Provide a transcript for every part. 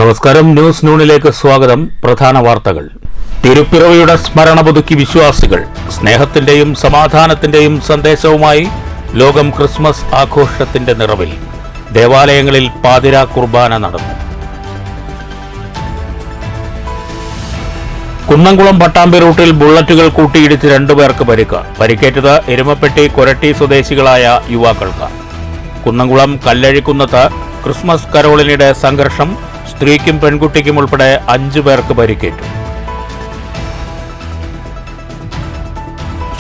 നമസ്കാരം. ന്യൂസ് നൂണിലേക്ക് സ്വാഗതം. പ്രധാന വാർത്തകൾ. തിരുപ്പിറവിയുടെ സ്മരണ പുതുക്കി വിശ്വാസികൾ. സ്നേഹത്തിന്റെയും സമാധാനത്തിന്റെയും സന്ദേശവുമായി ലോകം ക്രിസ്മസ് ആഘോഷത്തിന്റെ നിറവിൽ. ദേവാലയങ്ങളിൽ പാതിരാ കുർബാന നടന്നു. കുന്നംകുളം പട്ടാമ്പി റൂട്ടിൽ ബുള്ളറ്റുകൾ കൂട്ടിയിടിച്ച് 2 പേർക്ക് പരിക്കേറ്റത് എരുമപ്പെട്ടി കൊരട്ടി സ്വദേശികളായ യുവാക്കൾക്ക്. കുന്നംകുളം കല്ലഴിക്കുന്നത്ത് ക്രിസ്മസ് കരോളിനിടെ സംഘർഷം. സ്ത്രീക്കും പെൺകുട്ടിക്കും ഉൾപ്പെടെ 5 പേർക്ക് പരിക്കേറ്റു.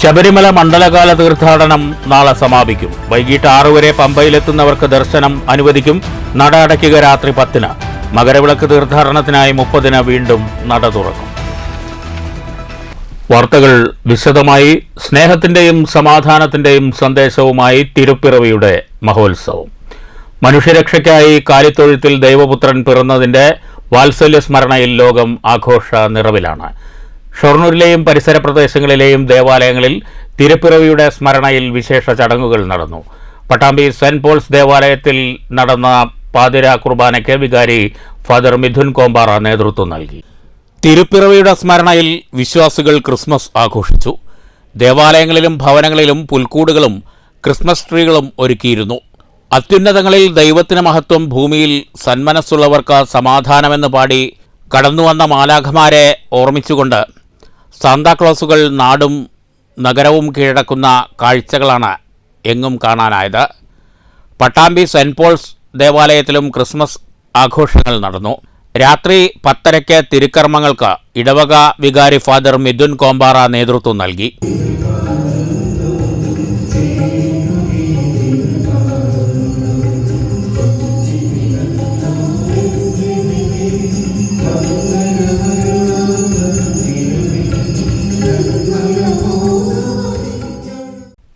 ശബരിമല മണ്ഡലകാല തീർത്ഥാടനം നാളെ സമാപിക്കും. വൈകിട്ട് 6 വരെ പമ്പയിലെത്തുന്നവർക്ക് ദർശനം അനുവദിക്കും. നട അടയ്ക്കുക രാത്രി 10-ന്. മകരവിളക്ക് തീർത്ഥാടനത്തിനായി 30-ന് വീണ്ടും നട തുറക്കും. വാർത്തകൾ വിശദമായി. സ്നേഹത്തിന്റെയും സമാധാനത്തിന്റെയും സന്ദേശവുമായി തിരുപ്പിറവിയുടെ മഹോത്സവം. മനുഷ്യരക്ഷയ്ക്കായി കാലിത്തൊഴുത്തിൽ ദൈവപുത്രൻ പിറന്നതിന്റെ വാത്സല്യ സ്മരണയിൽ ലോകം ആഘോഷ നിറവിലാണ്. ഷൊർണൂരിലെയും പരിസര പ്രദേശങ്ങളിലെയും ദേവാലയങ്ങളിൽ തിരുപ്പിറവിയുടെ സ്മരണയിൽ വിശേഷ ചടങ്ങുകൾ നടന്നു. പട്ടാമ്പി സെന്റ് പോൾസ് ദേവാലയത്തിൽ നടന്ന പാതിരാ കുർബാനയ്ക്ക് വികാരി ഫാദർ മിഥുൻ കോമ്പാറ നേതൃത്വം നൽകി. തിരുപ്പിറവിയുടെ സ്മരണയിൽ വിശ്വാസികൾ ക്രിസ്മസ് ആഘോഷിച്ചു. ദേവാലയങ്ങളിലും ഭവനങ്ങളിലും പുൽക്കൂടുകളും ക്രിസ്മസ് ട്രീകളും ഒരുക്കിയിരുന്നു. അത്യുന്നതങ്ങളിൽ ദൈവത്തിന് മഹത്വം, ഭൂമിയിൽ സന്മനസ്സുള്ളവർക്ക് സമാധാനമെന്ന് പാടി കടന്നുവന്ന മാലാഖമാരെ ഓർമ്മിച്ചുകൊണ്ട് സാന്താക്ലോസുകൾ നാടും നഗരവും കീഴടക്കുന്ന കാഴ്ചകളാണ് എങ്ങും കാണാനായത്. പട്ടാമ്പി സെന്റ് പോൾസ് ദേവാലയത്തിലും ക്രിസ്മസ് ആഘോഷങ്ങൾ നടന്നു. രാത്രി 10:30 തിരുക്കർമ്മങ്ങൾക്ക് ഇടവക വികാരി ഫാദർ മിഥുൻ കോമ്പാറ നേതൃത്വം നൽകി.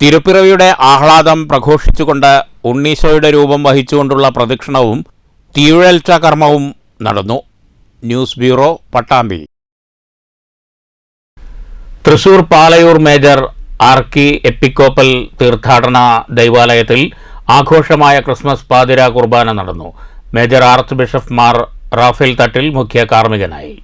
തിരുപ്പിറവിയുടെ ആഹ്ലാദം പ്രഘോഷിച്ചുകൊണ്ട് ഉണ്ണീശോയുടെ രൂപം വഹിച്ചുകൊണ്ടുള്ള പ്രദക്ഷിണവും തീയുഴൽച്ച കർമ്മവും നടന്നു. News bureau, Pattambi. Thrissur Palayoor major archiepiscopal തീർത്ഥാടന ദൈവാലയത്തിൽ ആഘോഷമായ ക്രിസ്മസ് പാതിരാ കുർബാന നടന്നു. Major archbishop Mar Raphael Thattil മുഖ്യ കാർമ്മികനായി.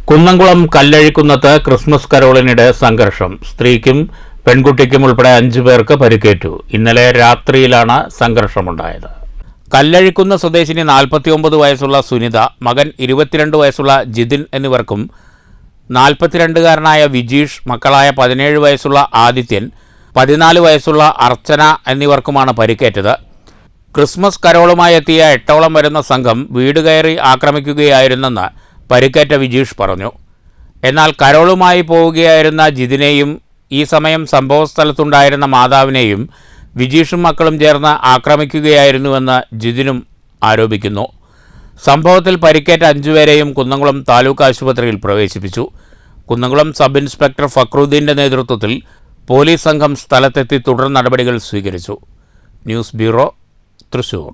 കുന്നംകുളം കല്ലഴിക്കുന്നത്ത് ക്രിസ്മസ് കരോളിനിടെ സംഘർഷം. സ്ത്രീക്കും പെൺകുട്ടിക്കും ഉൾപ്പെടെ 5 പേർക്ക് പരിക്കേറ്റു. ഇന്നലെ രാത്രിയിലാണ് സംഘർഷമുണ്ടായത്. കല്ലഴിക്കുന്ന സ്വദേശിനി 49 വയസ്സുള്ള സുനിത, മകൻ 22 വയസ്സുള്ള ജിതിൻ എന്നിവർക്കും 42-കാരനായ വിജീഷ്, മക്കളായ 17 വയസ്സുള്ള ആദിത്യൻ, 14 വയസ്സുള്ള അർച്ചന എന്നിവർക്കുമാണ് പരിക്കേറ്റത്. ക്രിസ്മസ് കരോളുമായി എത്തിയ 8ഓളം വരുന്ന സംഘം വീട് കയറി ആക്രമിക്കുകയായിരുന്നെന്ന് പരിക്കേറ്റ വിജീഷ് പറഞ്ഞു. എന്നാൽ കരോളുമായി പോവുകയായിരുന്ന ജിതിനെയും ഈ സമയം സംഭവസ്ഥലത്തുണ്ടായിരുന്ന മാതാവിനെയും വിജീഷും മക്കളും ചേർന്ന് ആക്രമിക്കുകയായിരുന്നുവെന്ന് ജിതിനും ആരോപിക്കുന്നു. സംഭവത്തിൽ പരിക്കേറ്റ 5 പേരെയും കുന്നംകുളം താലൂക്ക് ആശുപത്രിയിൽ പ്രവേശിപ്പിച്ചു. കുന്നംകുളം സബ് ഇൻസ്പെക്ടർ ഫക്രുദ്ദീൻ്റെ നേതൃത്വത്തിൽ പോലീസ് സംഘം സ്ഥലത്തെത്തി തുടർ നടപടികൾ സ്വീകരിച്ചു. News bureau, Thrissur.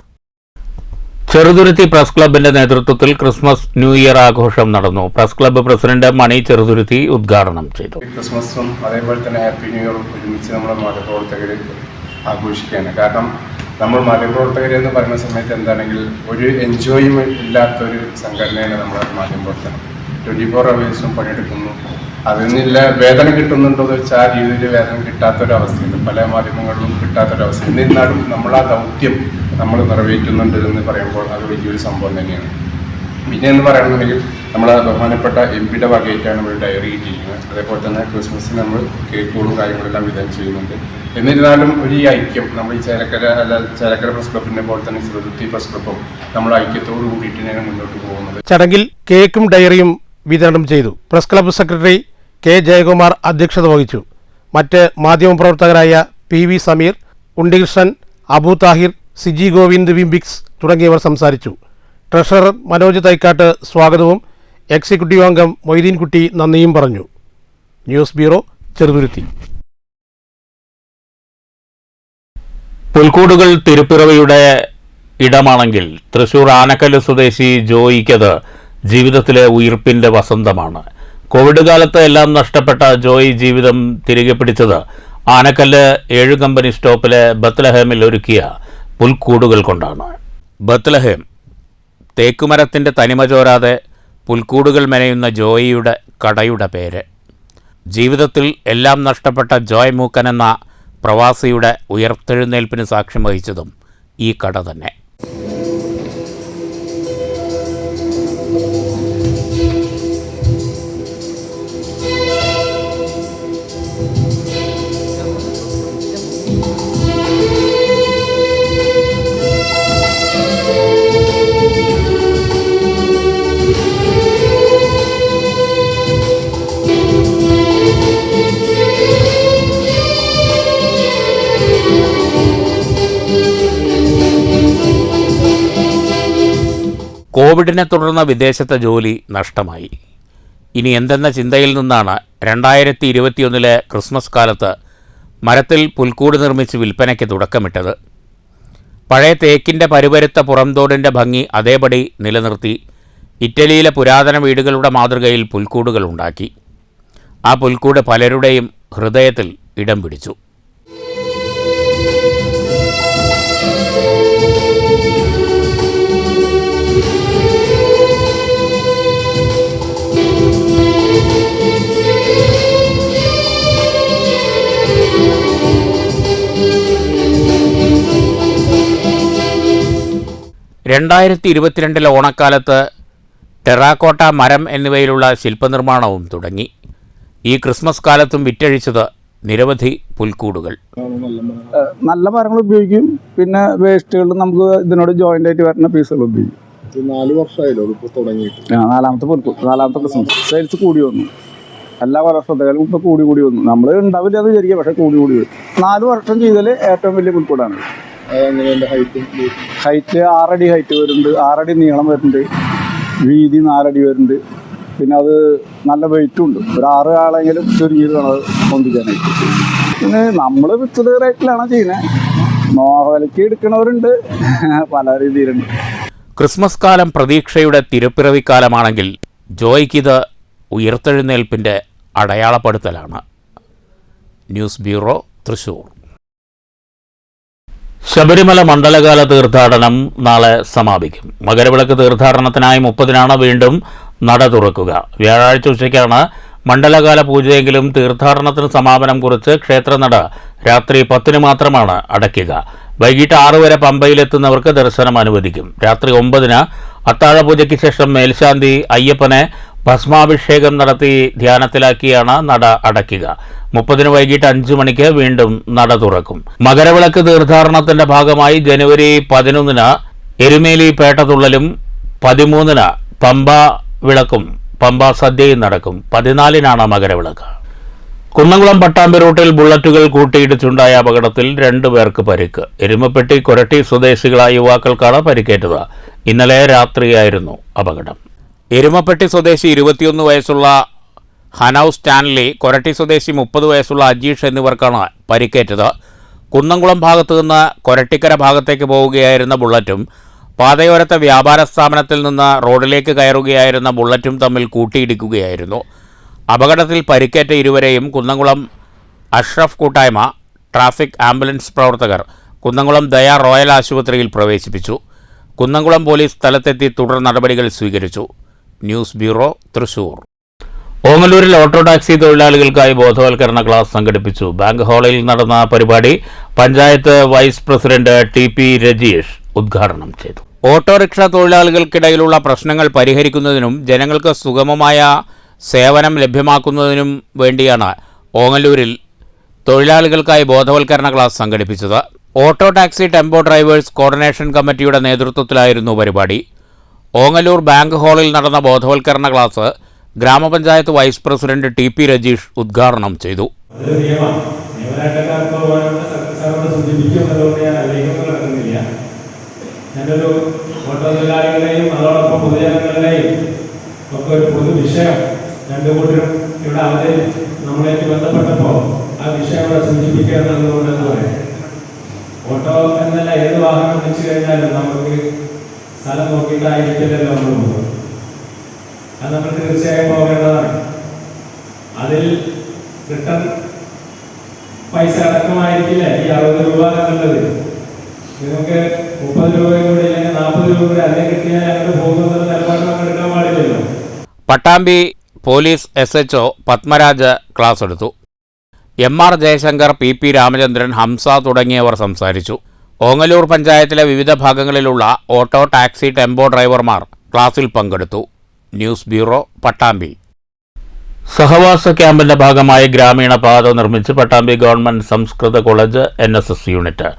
Cheruthuruthy press ക്ലബിന്റെ നേതൃത്വത്തിൽ ക്രിസ്മസ് ന്യൂ ഇയർ ആഘോഷം നടന്നു. പ്രസ് ക്ലബ്ബ് പ്രസിഡന്റ് മണി ചെറുതുരുത്തി ഉദ്ഘാടനം ചെയ്തു. ക്രിസ്മസും അതേപോലെ തന്നെ ഹാപ്പി ന്യൂ ഇയറും ഒരുമിച്ച് നമ്മുടെ മാധ്യമപ്രവർത്തകർ ആഘോഷിക്കുകയാണ്. കാരണം നമ്മൾ മാധ്യമപ്രവർത്തകരെന്ന് പറയുന്ന സമയത്ത് എന്താണെങ്കിൽ ഒരു എൻജോയ്മെന്റ് ഇല്ലാത്തൊരു സംഘടനയാണ് നമ്മുടെ മാധ്യമപ്രവർത്തനം. 24 hours പണിയെടുക്കുന്നു. അതിൽ നിന്നില്ല വേതനം കിട്ടുന്നുണ്ടോ എന്ന് വെച്ചാൽ ആ രീതിയിൽ വേതനം കിട്ടാത്തൊരവസ്ഥയുണ്ട്. പല മാധ്യമങ്ങളിലും കിട്ടാത്തൊരവസ്ഥ. എന്നിരുന്നാലും നമ്മൾ ആ ദൗത്യം നമ്മൾ നിറവേറ്റുന്നുണ്ട് എന്ന് പറയുമ്പോൾ അത് വലിയൊരു സംഭവം തന്നെയാണ്. പിന്നെ എന്ന് പറയുകയാണെന്നുണ്ടെങ്കിൽ നമ്മളെ ബഹുമാനപ്പെട്ട MP വകയായിട്ടാണ് നമ്മൾ ഡയറി കിട്ടിയിരിക്കുന്നത്. അതേപോലെ തന്നെ ക്രിസ്മസിന് നമ്മൾ കേക്കുകളും കാര്യങ്ങളെല്ലാം വിതരണം ചെയ്യുന്നുണ്ട്. എന്നിരുന്നാലും ഒരു ഐക്യം നമ്മൾ ഈ ചേലക്കര പ്രസ് ക്ലബിനെ പോലെ തന്നെ ചെറുതുരുത്തി പ്രസ് ക്ലബും നമ്മൾ ഐക്യത്തോട് കൂടിയിട്ടാണ് മുന്നോട്ട് പോകുന്നത്. ചടങ്ങിൽ കേക്കും ഡയറിയും വിതരണം ചെയ്തു. Press club secretary K Jayakumar അധ്യക്ഷത വഹിച്ചു. മറ്റ് മാധ്യമപ്രവർത്തകരായ PV സമീർ, ഉണ്ണികൃഷ്ണൻ, അബു താഹിർ, സിജി ഗോവിന്ദ് വിംബിക്സ് തുടങ്ങിയവർ സംസാരിച്ചു. ട്രഷറർ മനോജ് തൈക്കാട്ട് സ്വാഗതവും എക്സിക്യൂട്ടീവ് അംഗം മൊയ്തീൻകുട്ടി നന്ദിയും പറഞ്ഞു. News bureau, Cheruthuruthy. പുൽക്കൂടുകൾ തിരുപ്പിറവിയുടെ ഇടമാണെങ്കിൽ തൃശൂർ ആനക്കല്ല് സ്വദേശി ജോയിക്കത് ജീവിതത്തിലെ ഉയിർപ്പിന്റെ വസന്തമാണ്. കോവിഡ് കാലത്ത് എല്ലാം നഷ്ടപ്പെട്ട ജോയി ജീവിതം തിരികെ പിടിച്ചത് ആനക്കല്ല് 7 കമ്പനി സ്റ്റോപ്പിലെ ബത്ലഹേമിൽ ഒരുക്കിയ പുൽക്കൂടുകൾ കൊണ്ടാണ്. ബത്ലഹേം തേക്കുമരത്തിൻ്റെ തനിമ ചോരാതെ പുൽക്കൂടുകൾ മെനയുന്ന ജോയിയുടെ കടയുടെ പേര്. ജീവിതത്തിൽ എല്ലാം നഷ്ടപ്പെട്ട ജോയ് മൂക്കൻ എന്ന പ്രവാസിയുടെ ഉയർത്തെഴുന്നേൽപ്പിന് സാക്ഷ്യം വഹിച്ചതും ഈ കട തന്നെ. കോവിഡിനെ തുടർന്ന് വിദേശത്തെ ജോലി നഷ്ടമായി. ഇനി എന്തെന്ന ചിന്തയിൽ നിന്നാണ് 2021 ക്രിസ്മസ് കാലത്ത് മരത്തിൽ പുൽക്കൂട് നിർമ്മിച്ച് വിൽപ്പനയ്ക്ക് തുടക്കമിട്ടത്. പഴയ തേക്കിൻ്റെ പരുപരുത്ത പുറംതോടിൻ്റെ ഭംഗി അതേപടി നിലനിർത്തി ഇറ്റലിയിലെ പുരാതന വീടുകളുടെ മാതൃകയിൽ പുൽക്കൂടുകൾ ഉണ്ടാക്കി. ആ പുൽക്കൂട് പലരുടെയും ഹൃദയത്തിൽ ഇടം പിടിച്ചു. ിലെ ഓണക്കാലത്ത് ടെറാക്കോട്ട, മരം എന്നിവയിലുള്ള ശില്പനിർമ്മാണവും തുടങ്ങി. ഈ ക്രിസ്മസ് കാലത്തും വിറ്റഴിച്ചത് നിരവധി പുൽക്കൂടുകൾ. നല്ല മരങ്ങൾ ഉപയോഗിക്കും. പിന്നെ വേസ്റ്റുകൾ നമുക്ക് ഇതിനോട് ജോയിൻ്റ് ആയിട്ട് വരുന്ന പീസുകൾ ഉപയോഗിക്കും. 4 വർഷമായല്ലോ ഇപ്പോൾ തുടങ്ങിയിട്ട്. നാലാമത്തെ ക്രിസ്മസ് സെയിൽസ് കൂടി വന്നു. എല്ലാ വർഷത്തേക്കാളും ഇപ്പോൾ കൂടി വന്നു. നമ്മൾ ഉണ്ടാവില്ല എന്ന് വിചാരിക്കുക, പക്ഷേ കൂടി വരും. 4 വർഷം ചെയ്തതിൽ ഏറ്റവും വലിയ പുൽക്കൂടാണ്. ഹൈറ്റ് 6 അടി ഹൈറ്റ് വരുന്നുണ്ട്, 6 അടി നീളം വരുന്നുണ്ട്, വീതി 4 അടി വരുന്നുണ്ട്. പിന്നെ അത് നല്ല വെയിറ്റും ഉണ്ട്. ഒരു 6 ആളെങ്കിലും ചുരുങ്ങിയത് വേണം അത് പൊന്തിക്കാനായിട്ട്. പിന്നെ നമ്മൾ ഫിക്സഡ് റേറ്റിലാണ് ചെയ്യുന്നത്. നോവലിക്ക് എടുക്കുന്നവരുണ്ട്, പല രീതിയിലുണ്ട്. ക്രിസ്മസ് കാലം പ്രതീക്ഷയുടെ തിരുപ്പിറവിക്കാലമാണെങ്കിൽ ജോയ്ക്കിത് ഉയർത്തെഴുന്നേൽപ്പിൻ്റെ അടയാളപ്പെടുത്തലാണ്. News bureau, Thrissur. ശബരിമല മണ്ഡലകാല തീർത്ഥാടനം നാളെ സമാപിക്കും. മകരവിളക്ക് തീർത്ഥാടനത്തിനായി 30-നാണ് വീണ്ടും നട തുറക്കുക. വ്യാഴാഴ്ച ഉച്ചയ്ക്കാണ് മണ്ഡലകാല പൂജയെങ്കിലും തീർത്ഥാടനത്തിന് സമാപനം കുറിച്ച് ക്ഷേത്രനട രാത്രി 10-ന് മാത്രമാണ് അടയ്ക്കുക. വൈകിട്ട് 6 വരെ പമ്പയിലെത്തുന്നവർക്ക് ദർശനം അനുവദിക്കും. രാത്രി 9-ന് അത്താഴപൂജയ്ക്ക് ശേഷം മേൽശാന്തി അയ്യപ്പനെ ഭസ്മാഭിഷേകം നടത്തി ധ്യാനത്തിലാക്കിയാണ് നട അടയ്ക്കുക. 30-ന് വൈകിട്ട് 5 മണിക്ക് വീണ്ടും നട തുറക്കും. മകരവിളക്ക് തീർത്ഥാടനത്തിന്റെ ഭാഗമായി ജനുവരി 11-ന് എരുമേലി പേട്ടതുള്ളലും 13-ന് പമ്പ വിളക്കും പമ്പ സദ്യയും നടക്കും. 14-നാണ് മകരവിളക്ക്. കുന്നംകുളം പട്ടാമ്പി റൂട്ടിൽ ബുള്ളറ്റുകൾ കൂട്ടിയിടിച്ചുണ്ടായ അപകടത്തിൽ 2 പേർക്ക് പരിക്ക്. എരുമപ്പെട്ടി കൊരട്ടി സ്വദേശികളായ യുവാക്കൾക്കാണ് പരിക്കേറ്റത്. ഇന്നലെ രാത്രിയായിരുന്നു അപകടം. എരുമപ്പെട്ടി സ്വദേശി 21 വയസ്സുള്ള ഹനൌ സ്റ്റാൻലി, കൊരട്ടി സ്വദേശി 30 വയസ്സുള്ള അജീഷ് എന്നിവർക്കാണ് പരിക്കേറ്റത്. കുന്നംകുളം ഭാഗത്തു നിന്ന് കൊരട്ടിക്കര ഭാഗത്തേക്ക് പോവുകയായിരുന്ന ബുള്ളറ്റും പാതയോരത്തെ വ്യാപാര സ്ഥാപനത്തിൽ നിന്ന് റോഡിലേക്ക് കയറുകയായിരുന്ന ബുള്ളറ്റും തമ്മിൽ കൂട്ടിയിടിക്കുകയായിരുന്നു. അപകടത്തിൽ പരിക്കേറ്റ ഇരുവരെയും കുന്നംകുളം അഷ്റഫ് കൂട്ടായ്മ, ട്രാഫിക് ആംബുലൻസ് പ്രവർത്തകർ കുന്നംകുളം ദയ റോയൽ ആശുപത്രിയിൽ പ്രവേശിപ്പിച്ചു. കുന്നംകുളം പോലീസ് സ്ഥലത്തെത്തി തുടർ നടപടികൾ സ്വീകരിച്ചു. News bureau, Thrissur. ഓങ്ങല്ലൂരിൽ ഓട്ടോ ടാക്സി തൊഴിലാളികൾക്കായി ബോധവൽക്കരണ ക്ലാസ് സംഘടിപ്പിച്ചു. ബാങ്ക് ഹാളിൽ നടന്ന പരിപാടി panchayat vice president TP Rajeesh ഉദ്ഘാടനം ചെയ്തു. ഓട്ടോറിക്ഷ തൊഴിലാളികൾക്കിടയിലുള്ള പ്രശ്നങ്ങൾ പരിഹരിക്കുന്നതിനും ജനങ്ങൾക്ക് സുഗമമായ സേവനം ലഭ്യമാക്കുന്നതിനും വേണ്ടിയാണ് ഓങ്ങല്ലൂരിൽ തൊഴിലാളികൾക്കായി ബോധവൽക്കരണ ക്ലാസ് സംഘടിപ്പിച്ചത്. Auto taxi tempo drivers coordination കമ്മിറ്റിയുടെ നേതൃത്വത്തിലായിരുന്നു പരിപാടി. ഓങ്ങല്ലൂർ ബാങ്ക് ഹാളിൽ നടന്ന ബോധവൽക്കരണ ക്ലാസ് ഗ്രാമപഞ്ചായത്ത് വൈസ് പ്രസിഡന്റ് TP രജീഷ് ഉദ്ഘാടനം ചെയ്തു. ഞാനൊരു ഓട്ടോ തൊഴിലാളികളുടെയും അതോടൊപ്പം പൊതുജനങ്ങളുടെയും ഒക്കെ ഒരു പൊതു വിഷയം രണ്ടു കൂട്ടരും ഇവിടെ നമ്മളായിട്ട് ബന്ധപ്പെട്ടപ്പോൾ ആ വിഷയം ഇവിടെ സൂചിപ്പിക്കുക എന്നുള്ളതെന്ന് പറയാം. ഓട്ടോ എന്നല്ല ഏത് വാഹനം വെച്ച് കഴിഞ്ഞാലും നമുക്ക് സ്ഥലം നോക്കിയിട്ടായിരിക്കില്ലല്ലോ നമ്മൾ പോകുന്നത്. അത് നമ്മൾ തീർച്ചയായും പോകേണ്ടതാണ്. അതിൽ റിട്ടേൺ പൈസ അടക്കമായിരിക്കില്ല ഈ 60 രൂപ എന്നുള്ളത്. നിങ്ങൾക്ക് 30 രൂപയും കൂടി അല്ലെങ്കിൽ 40 രൂപ കൂടി അതിനെ കിട്ടിയാൽ ഞങ്ങൾ പോകുന്നത് നിലപാട് നമ്മൾ എടുക്കാൻ പാടില്ലല്ലോ. Pattambi police SHO Padmaraj class എടുത്തു. MR ജയശങ്കർ, PP രാമചന്ദ്രൻ, ഹംസ തുടങ്ങിയവർ സംസാരിച്ചു. ഓങ്ങല്ലൂർ പഞ്ചായത്തിലെ വിവിധ ഭാഗങ്ങളിലുള്ള ഓട്ടോ, ടാക്സി, ടെമ്പോ ഡ്രൈവർമാർ ക്ലാസിൽ പങ്കെടുത്തു. News bureau, Pattambi. സഹവാസ ക്യാമ്പിന്റെ ഭാഗമായി ഗ്രാമീണ പാത നിർമ്മിച്ച് പട്ടാമ്പി ഗവൺമെന്റ് സംസ്കൃത കോളേജ് NSS യൂണിറ്റ്.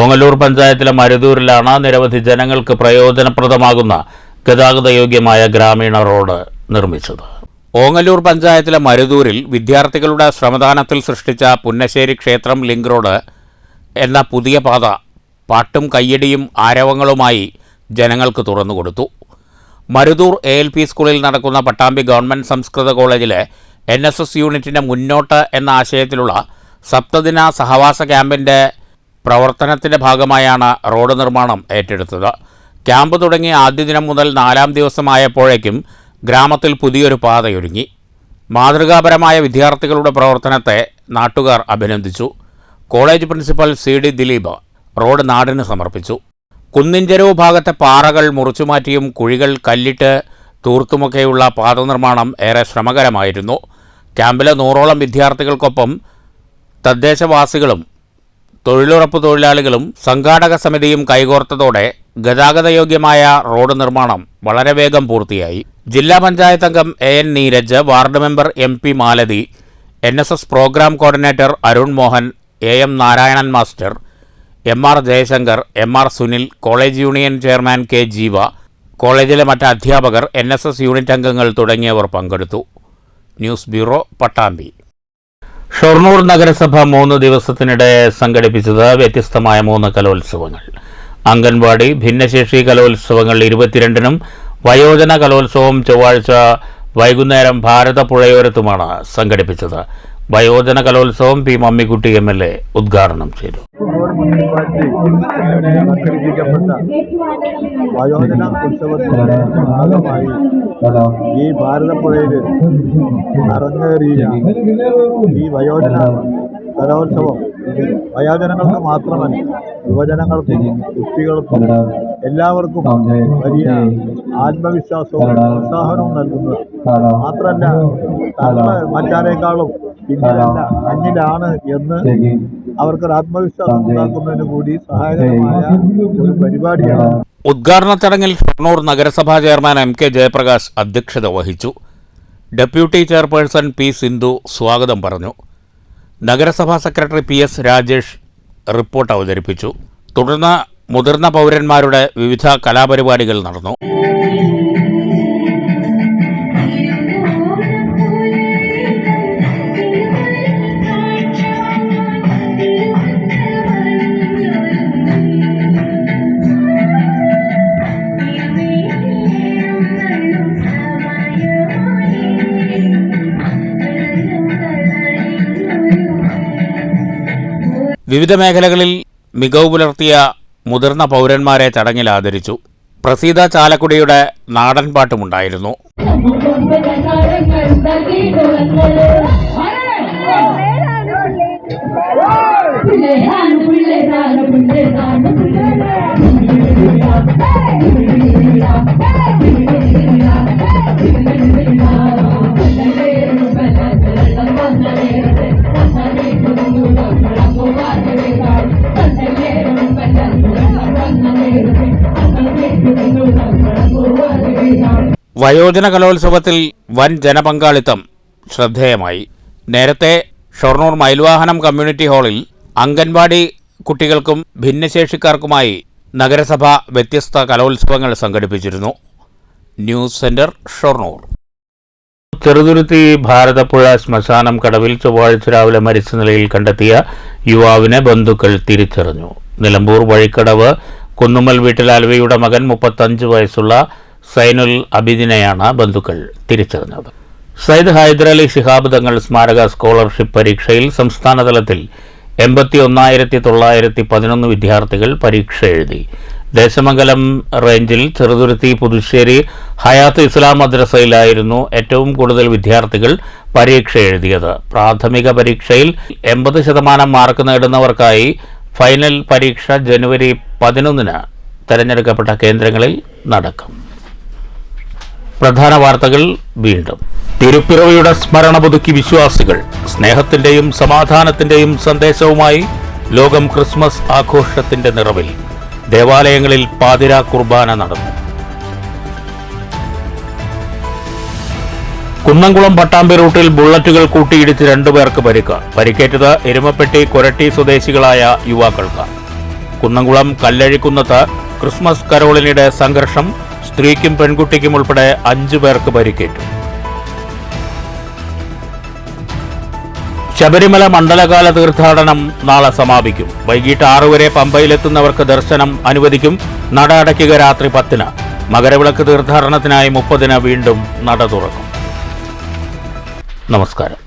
ഓങ്ങല്ലൂർ പഞ്ചായത്തിലെ മരുതൂരിലാണ് നിരവധി ജനങ്ങൾക്ക് പ്രയോജനപ്രദമാകുന്ന ഗതാഗതയോഗ്യമായ ഗ്രാമീണ റോഡ് നിർമ്മിച്ചത്. ഓങ്ങല്ലൂർ പഞ്ചായത്തിലെ മരുതൂരിൽ വിദ്യാർത്ഥികളുടെ ശ്രമദാനത്തിൽ സൃഷ്ടിച്ച പുന്നശ്ശേരി ക്ഷേത്രം ലിങ്ക് റോഡ് എന്ന പുതിയ പാത പാട്ടും കയ്യടിയും ആരവങ്ങളുമായി ജനങ്ങൾക്ക് തുറന്നുകൊടുത്തു. മരുതൂർ ALP സ്കൂളിൽ നടക്കുന്ന പട്ടാമ്പി ഗവൺമെൻറ് സംസ്കൃത കോളേജിലെ NSS യൂണിറ്റിൻ്റെ മുന്നോട്ട് എന്ന ആശയത്തിലുള്ള സപ്തദിന സഹവാസ ക്യാമ്പിൻ്റെ പ്രവർത്തനത്തിൻ്റെ ഭാഗമായാണ് റോഡ് നിർമ്മാണം ഏറ്റെടുത്തത്. ക്യാമ്പ് തുടങ്ങിയ ആദ്യ ദിനം മുതൽ 4-ാം ദിവസമായപ്പോഴേക്കും ഗ്രാമത്തിൽ പുതിയൊരു പാതയൊരുങ്ങി. മാതൃകാപരമായ വിദ്യാർത്ഥികളുടെ പ്രവർത്തനത്തെ നാട്ടുകാർ അഭിനന്ദിച്ചു. College principal CD Dileep road നാടിന് സമർപ്പിച്ചു. കുന്നിൻചെരുവ് ഭാഗത്തെ പാറകൾ മുറിച്ചുമാറ്റിയും കുഴികൾ കല്ലിട്ട് തൂർത്തുമൊക്കെയുള്ള പാത നിർമ്മാണം ഏറെ ശ്രമകരമായിരുന്നു. ക്യാമ്പിലെ 100ഓളം വിദ്യാർത്ഥികൾക്കൊപ്പം തദ്ദേശവാസികളും തൊഴിലുറപ്പ് തൊഴിലാളികളും സംഘാടക സമിതിയും കൈകോർത്തതോടെ ഗതാഗതയോഗ്യമായ റോഡ് നിർമ്മാണം വളരെ വേഗം പൂർത്തിയായി. ജില്ലാ പഞ്ചായത്ത് അംഗം AN Neeraj, ward member MP Malathi, NSS program coordinator Arun Mohan, AM Narayanan master, MR Jayashankar, MR Sunil, college union chairman K Jeeva, കോളേജിലെ മറ്റ് അധ്യാപകർ, NSS യൂണിറ്റ് അംഗങ്ങൾ തുടങ്ങിയവർ പങ്കെടുത്തു. News bureau, Pattambi. ഷൊർണൂർ നഗരസഭ 3 ദിവസത്തിനിടെ സംഘടിപ്പിച്ചത് വ്യത്യസ്തമായ 3 കലോത്സവങ്ങൾ. അംഗൻവാടി, ഭിന്നശേഷി കലോത്സവങ്ങൾ 22-നും വയോജന കലോത്സവം ചൊവ്വാഴ്ച വൈകുന്നേരം ഭാരതപ്പുഴയോരത്തുമാണ് സംഘടിപ്പിച്ചത്. വയോജന കലോത്സവം P മമ്മിക്കുട്ടി MLA ഉദ്ഘാടനം ചെയ്തു. വയോജന ഉത്സവത്തിന്റെ ഭാഗമായി ഈ ഭാരതപ്പുഴയിൽ അരങ്ങേറിയ ഈ വയോജന കലോത്സവം വയോജനങ്ങൾക്ക് മാത്രമല്ല യുവജനങ്ങൾക്കും കുട്ടികൾക്കും എല്ലാവർക്കും വലിയ ആത്മവിശ്വാസവും പ്രോത്സാഹനവും നൽകുന്നത് മാത്രമല്ല തങ്ങൾ മറ്റാരേക്കാളും പിന്നിലല്ല അന്നിലാണ് എന്ന് അവർക്കൊരു ആത്മവിശ്വാസം ഉണ്ടാക്കുന്നതിന് കൂടി സഹായകരമായ ഒരു പരിപാടിയാണ്. ഉദ്ഘാടന ചടങ്ങിൽ ഷൊർണൂർ നഗരസഭാ ചെയർമാൻ MK ജയപ്രകാശ് അധ്യക്ഷത വഹിച്ചു. ഡെപ്യൂട്ടി ചെയർപേഴ്സൺ P സിന്ധു സ്വാഗതം പറഞ്ഞു. നഗരസഭാ സെക്രട്ടറി PS രാജേഷ് റിപ്പോർട്ട് അവതരിപ്പിച്ചു. തുടർന്ന് മുതിർന്ന പൗരന്മാരുടെ വിവിധ കലാപരിപാടികൾ നടന്നു. വിവിധ മേഖലകളിൽ മികവ് പുലർത്തിയ മുതിർന്ന പൗരന്മാരെ ചടങ്ങിൽ ആദരിച്ചു. പ്രസീത ചാലക്കുടിയുടെ നാടൻ പാട്ടുമുണ്ടായിരുന്നു. വയോജന കലോത്സവത്തിൽ വൻ ജനപങ്കാളിത്തം ശ്രദ്ധേയമായി. നേരത്തെ ഷൊർണൂർ മയിൽവാഹനം കമ്മ്യൂണിറ്റി ഹാളിൽ അംഗൻവാടി കുട്ടികൾക്കും ഭിന്നശേഷിക്കാർക്കുമായി നഗരസഭ വ്യത്യസ്ത കലോത്സവങ്ങൾ സംഘടിപ്പിച്ചിരുന്നു. News centre, Shoranur. ചെറുതുരുത്തി ഭാരതപ്പുഴ ശ്മശാനം കടവിൽ ചൊവ്വാഴ്ച രാവിലെ മരിച്ച നിലയിൽ കണ്ടെത്തിയ യുവാവിനെ ബന്ധുക്കൾ തിരിച്ചറിഞ്ഞു. നിലമ്പൂർ വഴിക്കടവ് കുന്നുമ്മൽ വീട്ടിൽ അൽവിയുടെ മകൻ 35 വയസ്സുള്ള സൈനുൽ അബിദിനെയാണ് ബന്ധുക്കൾ തിരിച്ചറിഞ്ഞത്. സയ്യിദ് ഹൈദരലി ശിഹാബ് തങ്ങൾ സ്മാരക സ്കോളർഷിപ്പ് പരീക്ഷയിൽ സംസ്ഥാനതലത്തിൽ 81,911 വിദ്യാർത്ഥികൾ പരീക്ഷ എഴുതി. ദേശമംഗലം റേഞ്ചിൽ ചെറുതുരുത്തി പുതുശ്ശേരി ഹയാത്ത് ഇസ്ലാം മദ്രസയിലായിരുന്നു ഏറ്റവും കൂടുതൽ വിദ്യാർത്ഥികൾ പരീക്ഷ എഴുതിയത്. പ്രാഥമിക പരീക്ഷയിൽ 80% മാർക്ക് നേടുന്നവർക്കായി ഫൈനൽ പരീക്ഷ ജനുവരി 11 തെരഞ്ഞെടുക്കപ്പെട്ട കേന്ദ്രങ്ങളിൽ നടക്കും. പ്രധാന വാർത്തകൾ വീണ്ടും. തിരുപ്പിറവിയുടെ സ്മരണ പുതുക്കി വിശ്വാസികൾ. സ്നേഹത്തിന്റെയും സമാധാനത്തിന്റെയും സന്ദേശവുമായി ലോകം ക്രിസ്മസ് ആഘോഷത്തിന്റെ നിറവിൽ. ദേവാലയങ്ങളിൽ പാതിരാ കുർബാന നടന്നു. കുന്നംകുളം പട്ടാമ്പി റൂട്ടിൽ ബുള്ളറ്റുകൾ കൂട്ടിയിടിച്ച് 2 പേർക്ക് പരിക്ക്. പരിക്കേറ്റത് എരുമപ്പെട്ടി കൊരട്ടി സ്വദേശികളായ യുവാക്കൾക്ക്. കുന്നംകുളം കല്ലഴിക്കുന്നത്ത് ക്രിസ്മസ് കരോളിനിടെ സംഘർഷം. സ്ത്രീക്കും പെൺകുട്ടിക്കും ഉൾപ്പെടെ 5 പേർക്ക് പരിക്കേറ്റു. ശബരിമല മണ്ഡലകാല തീർത്ഥാടനം നാളെ സമാപിക്കും. വൈകിട്ട് 6 വരെ പമ്പയിലെത്തുന്നവർക്ക് ദർശനം അനുവദിക്കും. നട അടയ്ക്കുക രാത്രി 10. മകരവിളക്ക് തീർത്ഥാടനത്തിനായി 30 വീണ്ടും നട തുറക്കും. നമസ്കാരം.